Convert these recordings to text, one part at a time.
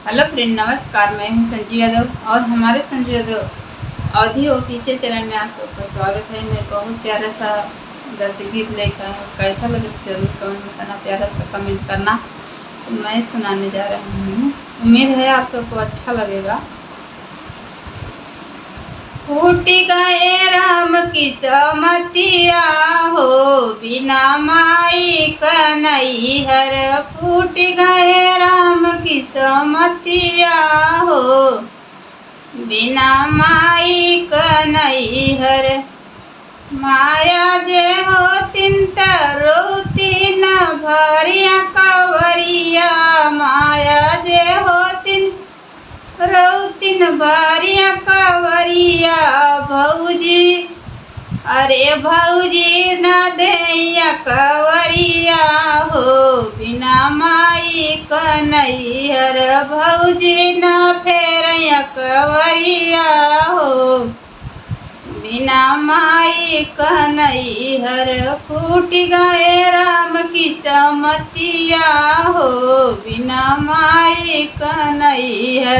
Hello friend, नमस्कार। मैं हूं संजू यादव और हमारे Sanju Yadav audio official channel में आप सबका स्वागत है। मैं बहुत प्यारा सा दर्द गीत लेकर कैसा लगे जरूर कमेंट में करना, प्यारा सा कमेंट करना। तो मैं सुनाने जा रही हूँ, उम्मीद है आप सबको अच्छा लगेगा। फूट गए राम की समतिया हो, बिना माई कन्हैया। फूट गए राम की समतिया हो, बिना माई कन्हैया। माया जे होतिन त रोती न भरिया कवरिया। माया जे होतिन रौतिन भरिया कवरिया। भौजी अरे भौजी न दैया कवरिया हो, बिना माई कन्हैया। भौजी न फेरैया कवरिया हो, बिना माई कन्हैया। फूट गए राम की समतिया हो, बिना माई कन्हैया।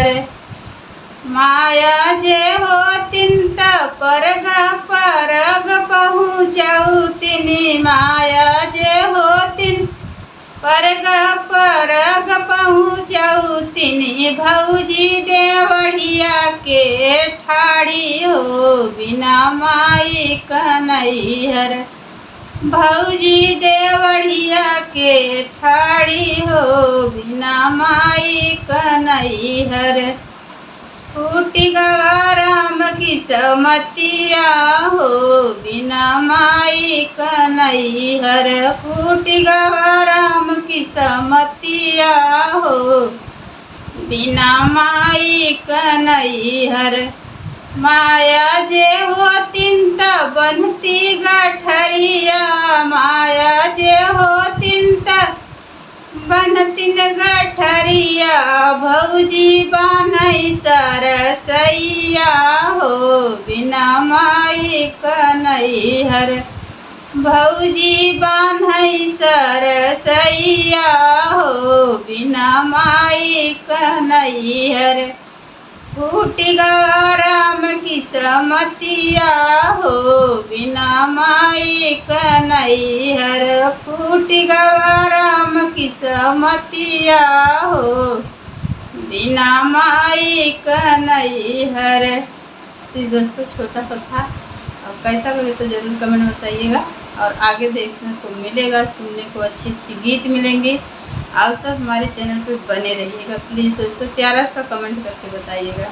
माया जे होतिन त परग परग पहुँचौतिन। माया जे होतिन परग परग पहुँचौतिन। भौजी देवढ़िया के ठाड़ी हो, बिना माई कन्हैया। भौजी देवढ़िया के ठाड़ी हो, बिना माई कन्हैया। फूट गया राम की समतिया हो, बिना माई कन्हैया। फूट गया राम की समतिया हो, बिना माई कन्हैया। माया जे होतिन त बनती गठरिया। माया जे होतिन त बनतिन गठरिया। भौजी बान्है सरसैया हो, बिना माई कन्हैया। भौजी बान्है सरसैया हो, बिना माई कन्हैया। फूट गया राम की समतिया हो, बिना माई कन्हैया। फूट गया राम की समतिया हो, बिना माई कन्हैया। तो दोस्तों छोटा सा था, और कैसा लगे तो ज़रूर कमेंट में बताइएगा। और आगे देखने को मिलेगा, सुनने को अच्छी अच्छी गीत मिलेंगे। आप सब हमारे चैनल पे बने रहिएगा प्लीज़ दोस्तों, प्यारा सा कमेंट करके बताइएगा।